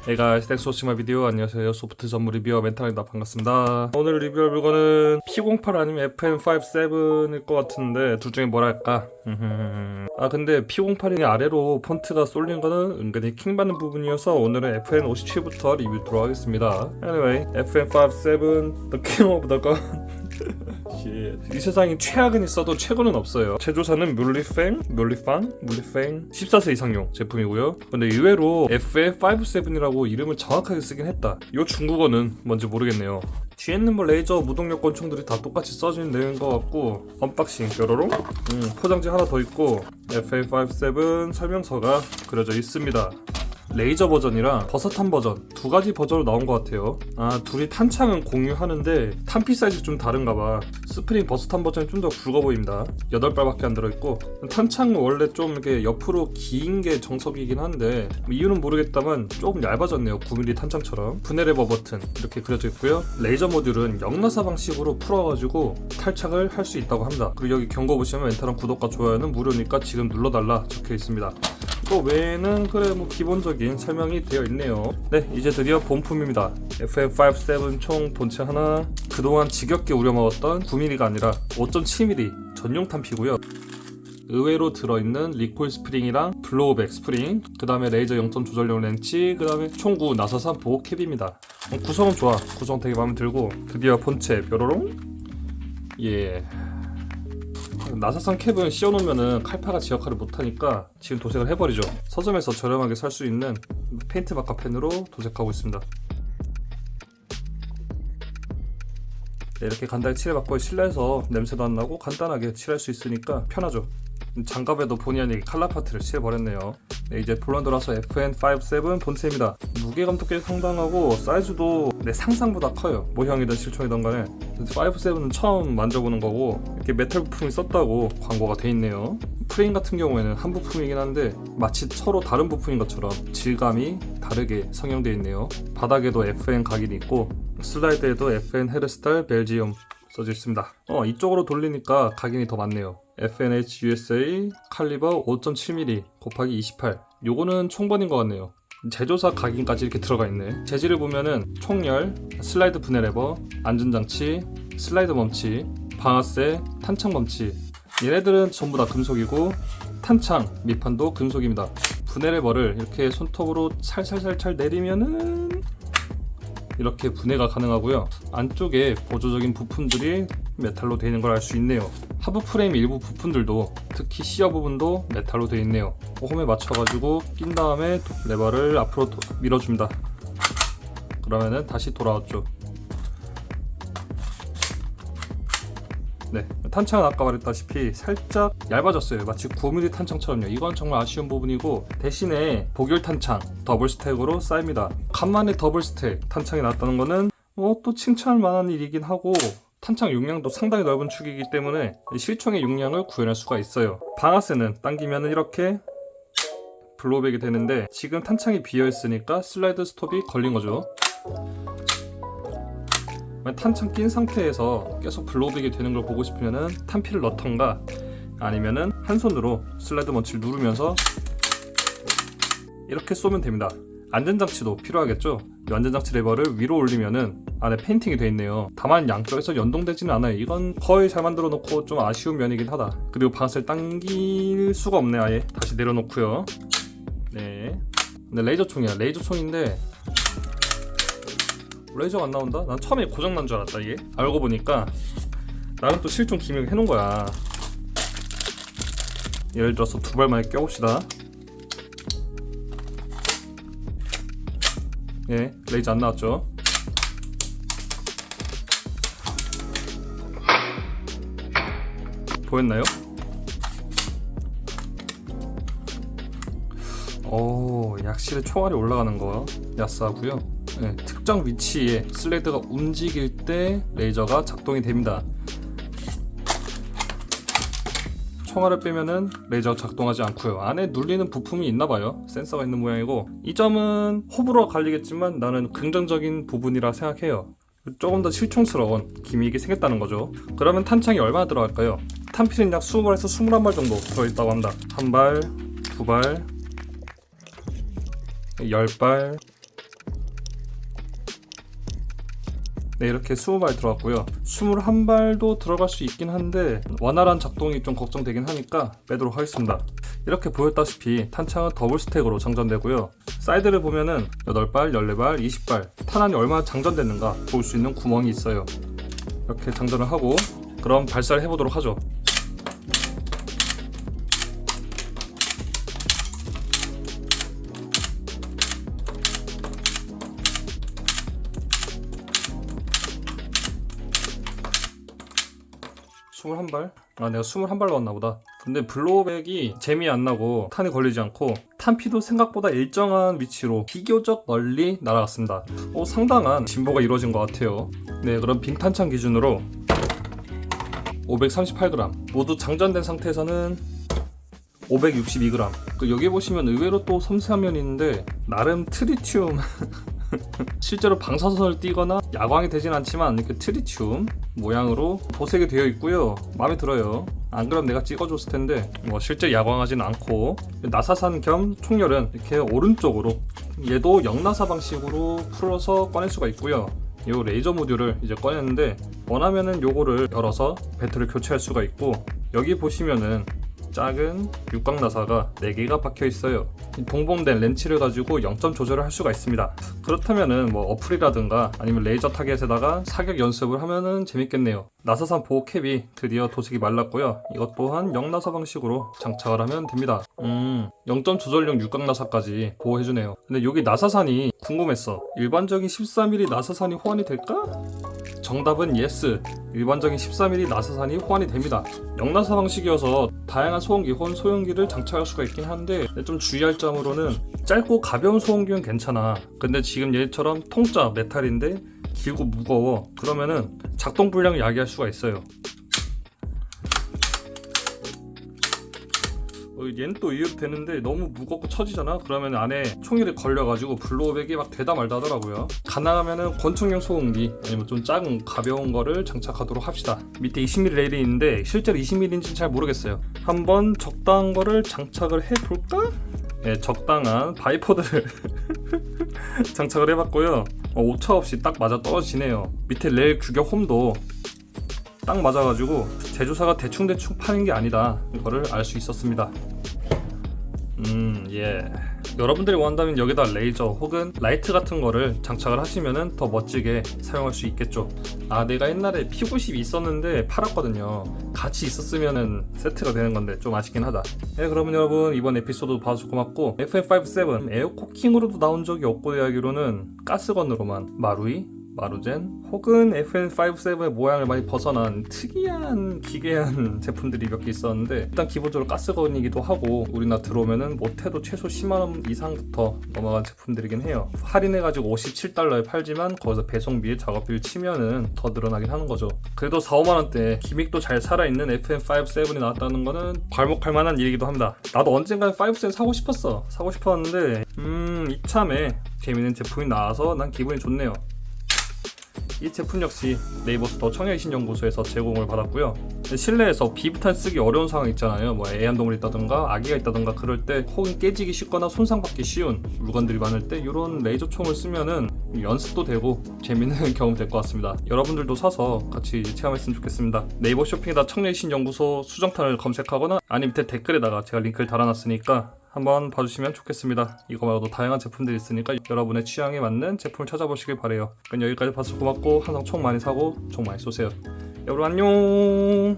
애가 스택소시마 비디오. 안녕하세요. 소프트 전문 리뷰어 멘탈입니다. 반갑습니다. 오늘 리뷰할 물건은 P08 아니면 FN57일 것 같은데 둘 중에 뭘 할까? 근데 P08이 아래로 폰트가 쏠린 거는 은근히 킹받는 부분이어서 오늘은 FN57부터 리뷰하도록 하겠습니다. Anyway, FN57 The King of the Gun. 이 세상에 최악은 있어도 최고는 없어요. 제조사는 뮬리팽 14세 이상용 제품이고요. 근데 의외로 FN57이라고 이름을 정확하게 쓰긴 했다. 이 중국어는 뭔지 모르겠네요. 뒤에 있는 뭐 레이저 무동력 권총들이 다 똑같이 써진 내용인 것 같고, 언박싱 뾰로롱 포장지 하나 더 있고 FN57 설명서가 그려져 있습니다. 레이저 버전이랑 버섯탄 버전 두 가지 버전으로 나온 것 같아요. 둘이 탄창은 공유하는데 탄피 사이즈 좀 다른가봐. 스프링 버섯탄 버전이 좀 더 굵어 보입니다. 8발밖에 안 들어있고, 탄창은 원래 좀 이렇게 옆으로 긴 게 정석이긴 한데 이유는 모르겠다만 조금 얇아졌네요. 9mm 탄창처럼. 분해 레버 버튼 이렇게 그려져 있고요. 레이저 모듈은 역나사 방식으로 풀어가지고 탈착을 할 수 있다고 합니다. 그리고 여기 경고 보시면 멘탈랑 구독과 좋아요는 무료니까 지금 눌러달라 적혀 있습니다. 또 외에는 그래 뭐 기본적인 설명이 되어 있네요. 네, 이제 드디어 본품입니다. FN57 총 본체 하나. 그동안 지겹게 우려먹었던 9mm가 아니라 5.7mm 전용 탄피고요. 의외로 들어있는 리콜 스프링이랑 블로우백 스프링, 그 다음에 레이저 0점 조절용 렌치, 그 다음에 총구 나사산 보호 캡입니다. 구성은 좋아. 구성 되게 마음에 들고. 드디어 본체 뾰로롱. 예. 나사산 캡은 씌워놓으면 칼파가 지 역할을 못하니까 지금 도색을 해버리죠. 서점에서 저렴하게 살 수 있는 페인트 마카 펜으로 도색하고 있습니다. 네, 이렇게 간단히 칠해봤고 실내에서 냄새도 안 나고 간단하게 칠할 수 있으니까 편하죠. 장갑에도 본의 아니게 칼라 파트를 칠해버렸네요. 네, 이제 본론 돌아서 FN57 본체입니다. 무게감도 꽤 상당하고 사이즈도 내 상상보다 커요. 모형이든 실총이든 간에. 57은 처음 만져보는 거고 이렇게 메탈 부품이 썼다고 광고가 돼 있네요. 프레임 같은 경우에는 한 부품이긴 한데 마치 서로 다른 부품인 것처럼 질감이 다르게 성형되어 있네요. 바닥에도 FN 각인이 있고 슬라이드에도 FN 헤르스탈 벨지움 써져 있습니다. 이쪽으로 돌리니까 각인이 더 많네요. FNH USA 칼리버 5.7mm 곱하기 28. 요거는 총번인 것 같네요. 제조사 각인까지 이렇게 들어가 있네. 재질을 보면은 총열, 슬라이드 분해 레버, 안전장치, 슬라이드 멈치, 방아쇠, 탄창 멈치. 얘네들은 전부 다 금속이고 탄창 밑판도 금속입니다. 분해 레버를 이렇게 손톱으로 살살살살 내리면은 이렇게 분해가 가능하고요. 안쪽에 보조적인 부품들이 메탈로 되어 있는 걸 알 수 있네요. 하부 프레임 일부 부품들도, 특히 시어 부분도 메탈로 되어 있네요. 홈에 맞춰가지고 낀 다음에 레버를 앞으로 밀어줍니다. 그러면은 다시 돌아왔죠. 네, 탄창은 아까 말했다시피 살짝 얇아졌어요. 마치 9mm 탄창처럼요. 이건 정말 아쉬운 부분이고, 대신에 복열 탄창 더블 스택으로 쌓입니다. 간만에 더블 스택 탄창이 나왔다는 거는 또 칭찬할 만한 일이긴 하고, 탄창 용량도 상당히 넓은 축이기 때문에 실총의 용량을 구현할 수가 있어요. 방아쇠는 당기면 이렇게 블로우백이 되는데 지금 탄창이 비어있으니까 슬라이드 스톱이 걸린 거죠. 탄창 낀 상태에서 계속 블로우백이 되는 걸 보고 싶으면은 탄피를 넣던가 아니면은 한 손으로 슬라이드 먼치를 누르면서 이렇게 쏘면 됩니다. 안전장치도 필요하겠죠. 이 안전장치 레버를 위로 올리면은 안에 페인팅이 되어 있네요. 다만 양쪽에서 연동되지는 않아요. 이건 거의 잘 만들어 놓고 좀 아쉬운 면이긴 하다. 그리고 방아쇠를 당길 수가 없네. 아예 다시 내려놓고요. 네, 근데 레이저 총이야. 레이저 총인데 레이저가 안 나온다? 난 처음에 고장난 줄 알았다. 이게 알고 보니까 나는 또 실총 기믹을 해놓은 거야. 예를 들어서 두 발만에 껴봅시다. 예, 레이저 안 나왔죠? 보였나요? 약실에 총알이 올라가는 거 야스하고요. 네, 특정 위치에 슬레이드가 움직일 때 레이저가 작동이 됩니다. 총알을 빼면은 레이저가 작동하지 않고요. 안에 눌리는 부품이 있나봐요. 센서가 있는 모양이고, 이 점은 호불호가 갈리겠지만 나는 긍정적인 부분이라 생각해요. 조금 더 실총스러운 기믹이 생겼다는 거죠. 그러면 탄창이 얼마나 들어갈까요? 탄피는 약 20발에서 21발 정도 들어있다고 합니다. 한 발, 두 발, 10발, 네, 이렇게 20발 들어갔고요. 21발도 들어갈 수 있긴 한데 원활한 작동이 좀 걱정되긴 하니까 빼도록 하겠습니다. 이렇게 보였다시피 탄창은 더블 스택으로 장전되고요. 사이드를 보면은 8발, 14발, 20발 탄환이 얼마나 장전됐는가 볼 수 있는 구멍이 있어요. 이렇게 장전을 하고 그럼 발사를 해보도록 하죠. 내가 21발 넣었나 보다. 근데 블로우백이 재미 안 나고 탄이 걸리지 않고 탄피도 생각보다 일정한 위치로 비교적 멀리 날아갔습니다. 상당한 진보가 이루어진 것 같아요. 네, 그럼 빈탄창 기준으로 538g, 모두 장전된 상태에서는 562g. 여기 보시면 의외로 또 섬세한 면이 있는데 나름 트리튬 실제로 방사선을 띄거나 야광이 되진 않지만 이렇게 트리튬 모양으로 도색이 되어 있고요. 마음에 들어요. 안 그럼 내가 찍어줬을 텐데 실제 야광하진 않고 나사산 겸 총열은 이렇게 오른쪽으로 얘도 영나사 방식으로 풀어서 꺼낼 수가 있고요. 이 레이저 모듈을 이제 꺼냈는데 원하면은 요거를 열어서 배터리를 교체할 수가 있고, 여기 보시면은 작은 육각 나사가 4개가 박혀 있어요. 동봉된 렌치를 가지고 0점 조절을 할 수가 있습니다. 그렇다면은 어플이라든가 아니면 레이저 타겟에다가 사격 연습을 하면은 재밌겠네요. 나사산 보호 캡이 드디어 도색이 말랐고요. 이것 또한 영나사 방식으로 장착을 하면 됩니다. 0점 조절용 육각 나사까지 보호해주네요. 근데 여기 나사산이 궁금했어. 일반적인 14mm 나사산이 호환이 될까? 정답은 yes. 일반적인 14mm 나사산이 호환이 됩니다. 영나사 방식이어서 다양한 소음기 혹은 소형기를 장착할 수가 있긴 한데 좀 주의할 점으로는 짧고 가벼운 소음기는 괜찮아. 근데 지금 얘처럼 통짜 메탈인데 길고 무거워. 그러면은 작동 불량을 야기할 수가 있어요. 얘는 또 의외로 되는데 너무 무겁고 처지잖아? 그러면 안에 총알이 걸려가지고 블로우백이 막 되다 말다 하더라고요. 가능하면은 권총용 소음기 아니면 좀 작은 가벼운 거를 장착하도록 합시다. 밑에 20mm 레일이 있는데 실제로 20mm인지는 잘 모르겠어요. 한번 적당한 거를 장착을 해볼까? 네, 적당한 바이포드를 장착을 해봤고요. 오차 없이 딱 맞아 떨어지네요. 밑에 레일 규격 홈도 딱 맞아가지고 제조사가 대충대충 파는 게 아니다, 이거를 알 수 있었습니다. 예. 여러분들이 원한다면 여기다 레이저 혹은 라이트 같은 거를 장착을 하시면은 더 멋지게 사용할 수 있겠죠. 내가 옛날에 P90 있었는데 팔았거든요. 같이 있었으면은 세트가 되는 건데 좀 아쉽긴 하다. 네, 그러면 여러분 이번 에피소드 봐주셔서 고맙고, FN57 에어코킹으로도 나온 적이 없고 알기로는 가스건으로만 마루이, 마루젠 혹은 FN57의 모양을 많이 벗어난 특이한 기괴한 제품들이 몇 개 있었는데, 일단 기본적으로 가스건이기도 하고 우리나라 들어오면은 못해도 최소 10만원 이상부터 넘어간 제품들이긴 해요. 할인해가지고 $57에 팔지만 거기서 배송비, 작업비를 치면은 더 늘어나긴 하는 거죠. 그래도 4, 5만원대 기믹도 잘 살아있는 FN57이 나왔다는 거는 괄목할 만한 일이기도 합니다. 나도 언젠간 57 사고 싶었는데 이참에 재밌는 제품이 나와서 난 기분이 좋네요. 이 제품 역시 네이버 스토어 청약신연구소에서 제공을 받았고요. 실내에서 비부탄 쓰기 어려운 상황 있잖아요. 애완동물이 있다던가 아기가 있다던가 그럴 때, 혹은 깨지기 쉽거나 손상받기 쉬운 물건들이 많을 때 이런 레이저 총을 쓰면은 연습도 되고 재밌는 경험 될 것 같습니다. 여러분들도 사서 같이 체험했으면 좋겠습니다. 네이버 쇼핑에다 청약신연구소 수정탄을 검색하거나 아니 밑에 댓글에다가 제가 링크를 달아놨으니까 한번 봐주시면 좋겠습니다. 이거 말고도 다양한 제품들이 있으니까 여러분의 취향에 맞는 제품을 찾아보시길 바래요. 그럼 여기까지 봐서 고맙고 항상 총 많이 사고 총 많이 쏘세요. 여러분 안녕.